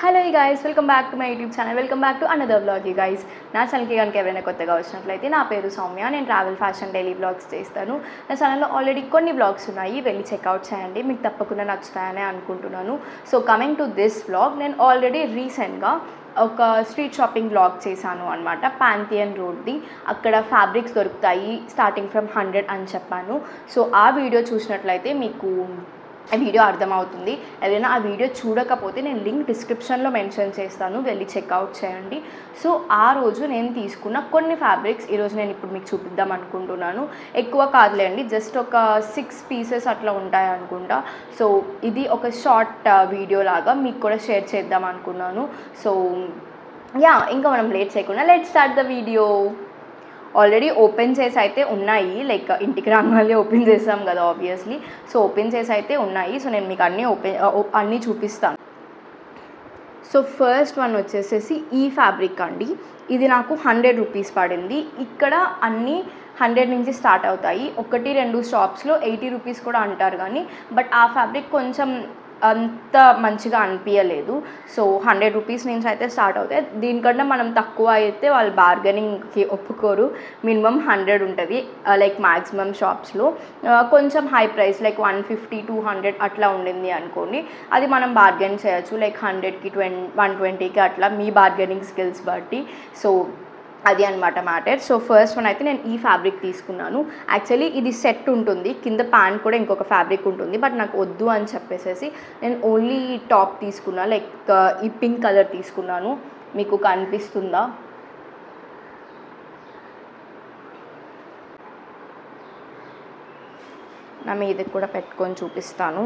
Hello you guys, welcome back to my YouTube channel. Welcome back to another vlog you guys. నా ఛానల్కి కనుక ఎవరైనా కొత్తగా వచ్చినట్లయితే నా పేరు సౌమ్య. నేను ట్రావెల్ ఫ్యాషన్ డైలీ వ్లాగ్స్ చేస్తాను. నా ఛానల్లో ఆల్రెడీ కొన్ని వ్లాగ్స్ ఉన్నాయి, వెళ్ళి చెక్అవుట్ చేయండి, మీకు తప్పకుండా నచ్చుతాయని అనుకుంటున్నాను. So coming to this vlog, నేను ఆల్రెడీ రీసెంట్గా ఒక స్ట్రీట్ షాపింగ్ వ్లాగ్ చేశాను అనమాట. పాంథియన్ రోడ్ది, అక్కడ ఫ్యాబ్రిక్స్ దొరుకుతాయి స్టార్టింగ్ ఫ్రమ్ 100 అని చెప్పాను. సో ఆ వీడియో చూసినట్లయితే మీకు ఆ వీడియో అర్థమవుతుంది. ఏదైనా ఆ వీడియో చూడకపోతే నేను లింక్ డిస్క్రిప్షన్లో మెన్షన్ చేస్తాను, వెళ్ళి చెక్అవుట్ చేయండి. సో ఆ రోజు నేను తీసుకున్న కొన్ని ఫ్యాబ్రిక్స్ ఈరోజు నేను ఇప్పుడు మీకు చూపిద్దాం అనుకుంటున్నాను. ఎక్కువ కాదులేండి, జస్ట్ ఒక 6 పీసెస్ అట్లా ఉంటాయి అనుకుంటా. సో ఇది ఒక షార్ట్ వీడియో లాగా మీకు కూడా షేర్ చేద్దాం అనుకున్నాను. సో యా, ఇంకా మనం లేట్ చేయకుండా let's start the video. Already open చేసి అయితే ఉన్నాయి, లైక్ ఇంటికి రాగానే ఓపెన్ చేసాం కదా ఆబ్వియస్లీ. సో ఓపెన్ చేసి అయితే ఉన్నాయి. సో నేను మీకు అన్నీ చూపిస్తాను. సో ఫస్ట్ వన్ వచ్చేసేసి ఈ ఫ్యాబ్రిక్ అండి. ఇది నాకు 100 రూపీస్ పడింది. ఇక్కడ అన్నీ 100 నుంచి స్టార్ట్ అవుతాయి. 1-2 షాప్స్లో 80 రూపీస్ కూడా అంటారు కానీ, బట్ ఆ ఫ్యాబ్రిక్ కొంచెం అంత మంచిగా అనిపించలేదు. సో 100 రూపీస్ నుంచి అయితే స్టార్ట్ అవుతాయి. దీనికన్నా మనం తక్కువ అయితే వాళ్ళు బార్గెనింగ్కి ఒప్పుకోరు. మినిమం 100 ఉంటుంది లైక్ మ్యాక్సిమం షాప్స్లో. కొంచెం హై ప్రైస్ లైక్ 150-200 అట్లా ఉండింది అనుకోండి, అది మనం బార్గెన్ చేయొచ్చు. లైక్ 100కి 120కి అట్లా మీ బార్గెనింగ్ స్కిల్స్ బట్టి. సో అది అనమాట మ్యాటర్. సో ఫస్ట్ వన్ అయితే నేను ఈ ఫ్యాబ్రిక్ తీసుకున్నాను. యాక్చువల్లీ ఇది సెట్ ఉంటుంది, కింద ప్యాంట్ కూడా ఇంకొక ఫ్యాబ్రిక్ ఉంటుంది, బట్ నాకు వద్దు అని చెప్పేసి నేను ఓన్లీ టాప్ తీసుకున్నా. లైక్ ఈ పింక్ కలర్ తీసుకున్నాను. మీకు కనిపిస్తుందా? నా మీదకి కూడా పెట్టుకొని చూపిస్తాను.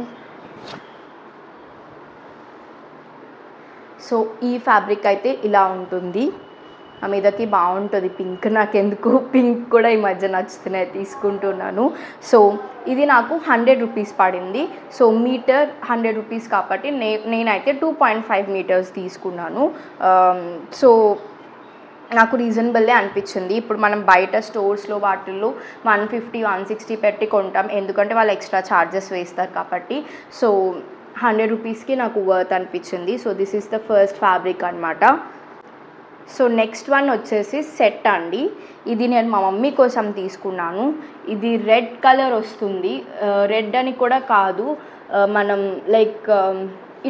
సో ఈ ఫ్యాబ్రిక్ అయితే ఇలా ఉంటుంది. ఆ మీదకి బాగుంటుంది పింక్. నాకెందుకు పింక్ కూడా ఈ మధ్య నచ్చుతున్నాయి, తీసుకుంటున్నాను. సో ఇది నాకు 100 రూపీస్ పడింది. సో మీటర్ 100 రూపీస్ కాబట్టి నేనైతే 2.5 మీటర్స్ తీసుకున్నాను. సో నాకు రీజనబుల్లే అనిపించింది. ఇప్పుడు మనం బయట స్టోర్స్లో వాటిల్లో 150-160 పెట్టి కొంటాం, ఎందుకంటే వాళ్ళు ఎక్స్ట్రా ఛార్జెస్ వేస్తారు కాబట్టి. సో 100 రూపీస్కి నాకు వర్త్ అనిపించింది. So this is the first fabric అనమాట. సో నెక్స్ట్ వన్ వచ్చేసి సెట్ అండి. ఇది నేను మా మమ్మీ కోసం తీసుకున్నాను. ఇది రెడ్ కలర్ వస్తుంది. రెడ్ అని కూడా కాదు, మనం లైక్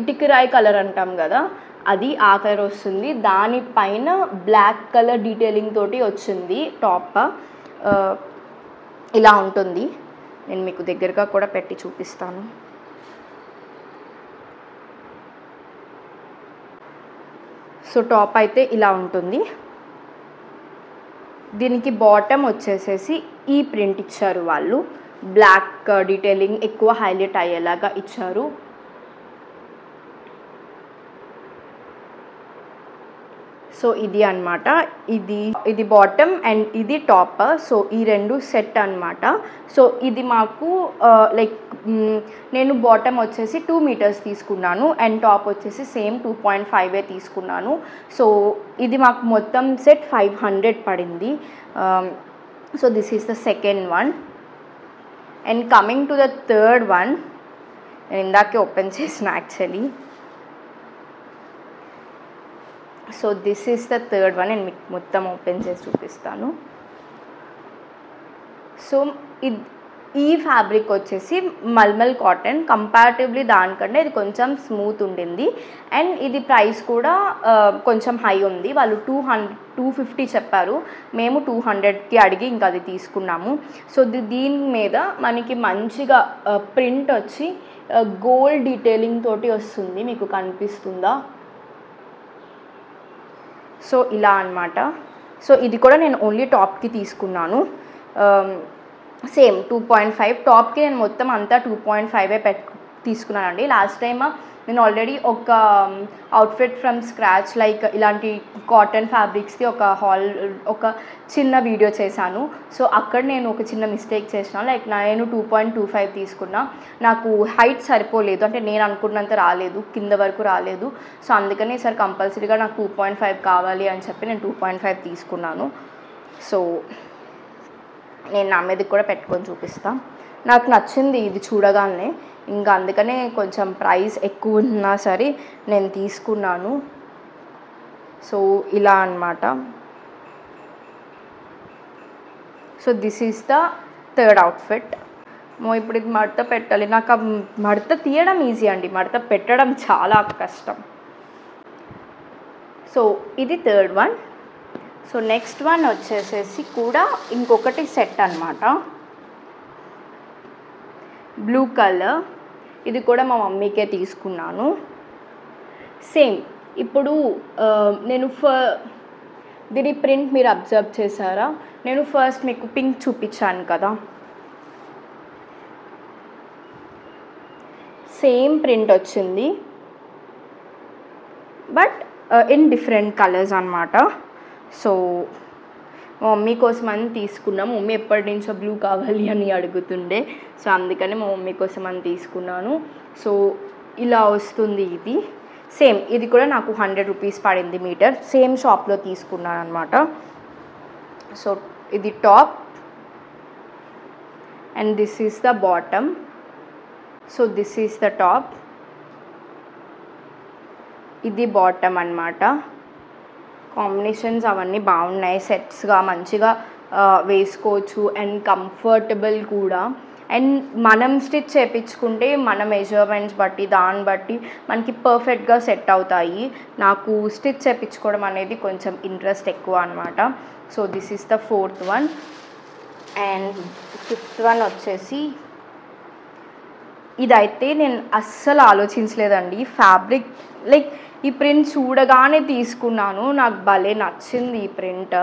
ఇటుకరాయి కలర్ అంటాం కదా, అది ఆ కలర్ వస్తుంది. దానిపైన బ్లాక్ కలర్ డీటెయిలింగ్ తోటి వచ్చింది టాప్. ఇలా ఉంటుంది. నేను మీకు దగ్గరగా కూడా పెట్టి చూపిస్తాను. సో టాప్ అయితే ఇలా ఉంటుంది. దీనికి బాటమ్ వచ్చేసేసి ఈ ప్రింట్ ఇచ్చారు వాళ్ళు, బ్లాక్ డీటెయిలింగ్ ఎక్కువ హైలైట్ అయ్యేలాగా ఇచ్చారు. సో ఇది అనమాట, ఇది బాటమ్ అండ్ ఇది టాప్. సో ఈ రెండు సెట్ అనమాట. సో ఇది మాకు లైక్ నేను బాటమ్ వచ్చేసి 2 మీటర్స్ తీసుకున్నాను అండ్ టాప్ వచ్చేసి సేమ్ 2.5 తీసుకున్నాను. సో ఇది మాకు మొత్తం సెట్ 500 పడింది. So this is the second one. And coming to the third one, నేను ఇందాకే ఓపెన్ చేసిన actually. So this is the third one. నేను మీకు మొత్తం ఓపెన్ చేసి చూపిస్తాను. సో ఈ ఫ్యాబ్రిక్ వచ్చేసి మల్మల్ కాటన్. కంపారిటివ్లీ దానికంటే ఇది కొంచెం స్మూత్ ఉండింది అండ్ ఇది ప్రైస్ కూడా కొంచెం హై ఉంది. వాళ్ళు 250 చెప్పారు, మేము 200కి అడిగి ఇంకా అది తీసుకున్నాము. సో దీని మీద మనకి మంచిగా ప్రింట్ వచ్చి గోల్డ్ డీటెయిలింగ్ తోటి వస్తుంది, మీకు కనిపిస్తుందా? సో ఇలా అనమాట. సో ఇది కూడా నేను ఓన్లీ టాప్కి తీసుకున్నాను. సేమ్ 2.5 టాప్కి నేను మొత్తం అంతా 2.5 తీసుకున్నానండి. లాస్ట్ టైమ్ నేను ఆల్రెడీ ఒక అవుట్ఫిట్ ఫ్రమ్ స్క్రాచ్ లైక్ ఇలాంటి కాటన్ ఫ్యాబ్రిక్స్కి ఒక చిన్న వీడియో చేశాను. సో అక్కడ నేను ఒక చిన్న మిస్టేక్ చేసిన, లైక్ నేను 2.25 తీసుకున్నా. నాకు హైట్ సరిపోలేదు, అంటే నేను అనుకున్నంత రాలేదు, కింద వరకు రాలేదు. సో అందుకని ఈసారి కంపల్సరీగా నాకు 2.5 కావాలి అని చెప్పి నేను 2.5 తీసుకున్నాను. సో నేను నా మీదకి కూడా పెట్టుకొని చూపిస్తాను. నాకు నచ్చింది ఇది చూడగానే. ఇంకా అందుకనే కొంచెం ప్రైస్ ఎక్కువ ఉన్నా సరే నేను తీసుకున్నాను. సో ఇలా అన్నమాట. So this is the third outfit. ఇప్పుడు ఇది మడత పెట్టాలి. నాకు ఆ మడత తీయడం ఈజీ అండి, మడత పెట్టడం చాలా కష్టం. సో ఇది third one. So next one వచ్చేసేసి కూడా ఇంకొకటి సెట్ అన్నమాట, బ్లూ కలర్. ఇది కూడా మా మమ్మీకే తీసుకున్నాను. సేమ్ ఇప్పుడు నేను దీని ప్రింట్ మీరు అబ్జర్వ్ చేశారా? నేను ఫస్ట్ మీకు పింక్ చూపించాను కదా, సేమ్ ప్రింట్ వచ్చింది బట్ ఇన్ డిఫరెంట్ కలర్స్ అన్నమాట. సో మా మమ్మీ కోసం అని తీసుకున్నాం. మమ్మీ ఎప్పటి నుంచో బ్లూ కావాలి అని అడుగుతుండే, సో అందుకని మా మమ్మీ కోసం అని తీసుకున్నాను. సో ఇలా వస్తుంది ఇది. సేమ్ ఇది కూడా నాకు 100 రూపీస్ పడింది మీటర్. సేమ్ షాప్లో తీసుకున్నాను అనమాట. సో ఇది top and this is the bottom. So this is the top, ఇది బాటమ్ అన్నమాట. కాంబినేషన్స్ అవన్నీ బాగున్నాయి, సెట్స్గా మంచిగా వేసుకోవచ్చు అండ్ కంఫర్టబుల్ కూడా. అండ్ మనం స్టిచ్ చేయించుకుంటే మన మెజర్మెంట్స్ బట్టి దాన్ని బట్టి మనకి పర్ఫెక్ట్గా సెట్ అవుతాయి. నాకు స్టిచ్ చేయించుకోవడం అనేది కొంచెం ఇంట్రెస్ట్ ఎక్కువ అనమాట. So this is the fourth one. And fifth one వచ్చేసి ఇదైతే నేను అస్సలు ఆలోచించలేదండి. ఫ్యాబ్రిక్ లైక్ ఈ ప్రింట్ చూడగానే తీసుకున్నాను, నాకు భలే నచ్చింది ఈ ప్రింట్.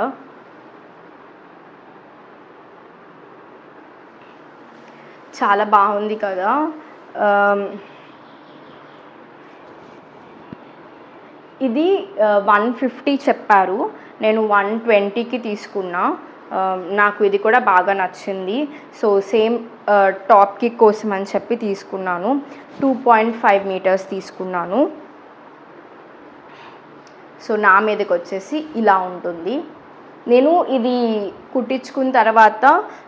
చాలా బాగుంది కదా. ఇది 150 చెప్పారు, నేను 120కి తీసుకున్నా. నాకు ఇది కూడా బాగా నచ్చింది. సో సేమ్ టాప్కి కోసం అని చెప్పి తీసుకున్నాను. 2.5 మీటర్స్ తీసుకున్నాను. సో నా మీదకి వచ్చేసి ఇలా ఉంటుంది. నేను ఇది కుట్టించుకున్న తర్వాత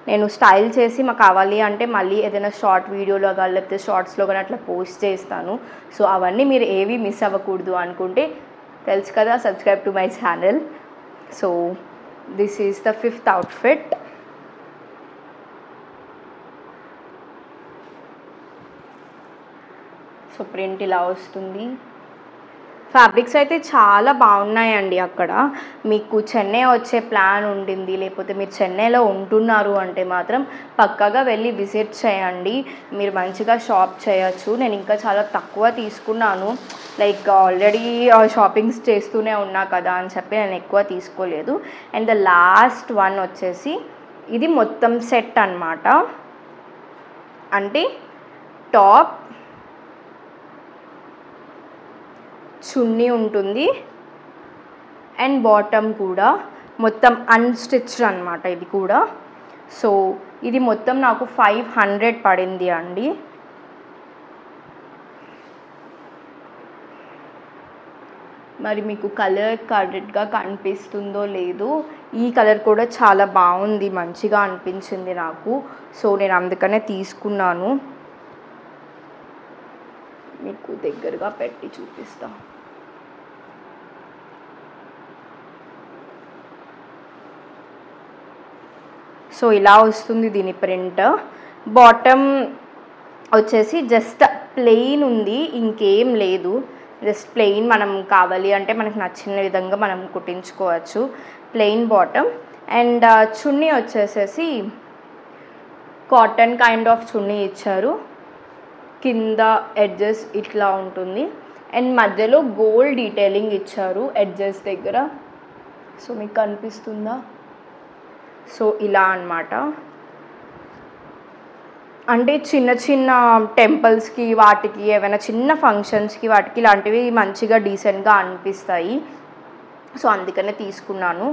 నేను స్టైల్ చేసి మాకు కావాలి అంటే మళ్ళీ ఏదైనా షార్ట్ వీడియోలో కానీ లేకపోతే షార్ట్స్లో కానీ అట్లా పోస్ట్ చేస్తాను. సో అవన్నీ మీరు ఏవి మిస్ అవ్వకూడదు అనుకుంటే తెలుసు కదా, subscribe to my channel. So this is the fifth outfit. So print ఇలా వస్తుంది. ఫ్యాబ్రిక్స్ అయితే చాలా బాగున్నాయండి. అక్కడ మీకు చెన్నై వచ్చే ప్లాన్ ఉండింది, లేకపోతే మీరు చెన్నైలో ఉంటున్నారు అంటే మాత్రం పక్కాగా వెళ్ళి విజిట్ చేయండి. మీరు మంచిగా షాప్ చేయొచ్చు. నేను ఇంకా చాలా తక్కువ తీసుకున్నాను, లైక్ ఆల్రెడీ షాపింగ్స్ చేస్తూనే ఉన్నా కదా అని చెప్పి నేను ఎక్కువ తీసుకోలేదు. అండ్ ద లాస్ట్ వన్ వచ్చేసి ఇది మొత్తం సెట్ అన్నమాట. అంటే టాప్, చున్నీ ఉంటుంది అండ్ బాటమ్ కూడా మొత్తం అన్స్టిచ్డ్ అనమాట ఇది కూడా. సో ఇది మొత్తం నాకు 500 పడింది అండి. మరి మీకు కలర్ కరెక్ట్గా కనిపిస్తుందో లేదో, ఈ కలర్ కూడా చాలా బాగుంది, మంచిగా అనిపించింది నాకు. సో నేను అందుకనే తీసుకున్నాను. మీకు దగ్గరగా పెట్టి చూపిస్తా. సో ఇలా వస్తుంది దీని ప్రింట్. బాటమ్ వచ్చేసి జస్ట్ ప్లెయిన్ ఉంది, ఇంకేం లేదు. జస్ట్ ప్లెయిన్, మనం కావాలి అంటే మనకు నచ్చిన విధంగా మనం కుట్టించుకోవచ్చు. Plain bottom. అండ్ చున్నీ వచ్చేసేసి కాటన్ కైండ్ ఆఫ్ చున్నీ ఇచ్చారు. కింద ఎడ్జెస్ ఇట్లా ఉంటుంది అండ్ మధ్యలో గోల్డ్ డీటెయిలింగ్ ఇచ్చారు ఎడ్జెస్ దగ్గర. సో మీకు కనిపిస్తుందా? సో ఇలా అన్నమాట. అంటే చిన్న చిన్న టెంపుల్స్కి వాటికి ఏమైనా చిన్న ఫంక్షన్స్కి వాటికి ఇలాంటివి మంచిగా డీసెంట్గా అనిపిస్తాయి. సో అందుకనే తీసుకున్నాను.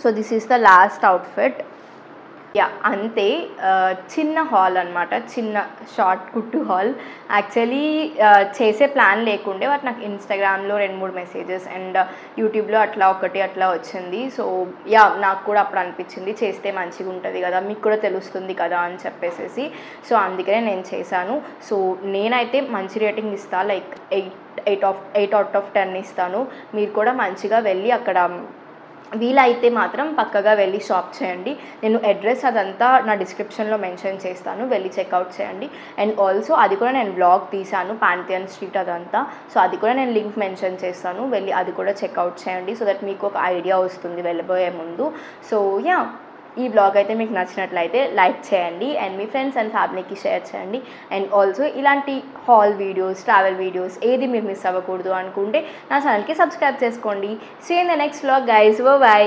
So this is the last outfit. అంతే. చిన్న హాల్ అనమాట, చిన్న షార్ట్ కుట్టు హాల్. యాక్చువల్లీ చేసే ప్లాన్ లేకుండే, బట్ నాకు ఇన్స్టాగ్రామ్లో 2-3 మెసేజెస్ అండ్ యూట్యూబ్లో అట్లా వచ్చింది. సో నాకు కూడా అప్పుడు అనిపించింది చేస్తే మంచిగా ఉంటుంది కదా, మీకు కూడా తెలుస్తుంది కదా అని చెప్పేసి. సో అందుకనే నేను చేశాను. సో నేనైతే మంచి రేటింగ్ ఇస్తాను, లైక్ 8 out of 10 ఇస్తాను. మీరు కూడా మంచిగా వెళ్ళి అక్కడ వీలైతే మాత్రం పక్కగా వెళ్ళి షాప్ చేయండి. నేను అడ్రస్ అదంతా నా డిస్క్రిప్షన్లో మెన్షన్ చేస్తాను, వెళ్ళి చెక్అవుట్ చేయండి. అండ్ ఆల్సో అది కూడా నేను బ్లాగ్ తీశాను, పాంథియన్ స్ట్రీట్ అదంతా. సో అది కూడా నేను లింక్ మెన్షన్ చేస్తాను, వెళ్ళి అది కూడా చెక్అవుట్ చేయండి. సో దట్ మీకు ఒక ఐడియా వస్తుంది వెళ్ళబోయే ముందు. సో ఈ బ్లాగ్ అయితే మీకు నచ్చినట్లయితే లైక్ చేయండి అండ్ మీ ఫ్రెండ్స్ అండ్ ఫ్యామిలీకి షేర్ చేయండి. అండ్ ఆల్సో ఇలాంటి హాల్ వీడియోస్, ట్రావెల్ వీడియోస్ ఏది మీరు మిస్ అవ్వకూడదు అనుకుంటే నా ఛానల్కి సబ్స్క్రైబ్ చేసుకోండి. See in the next blog guys, by.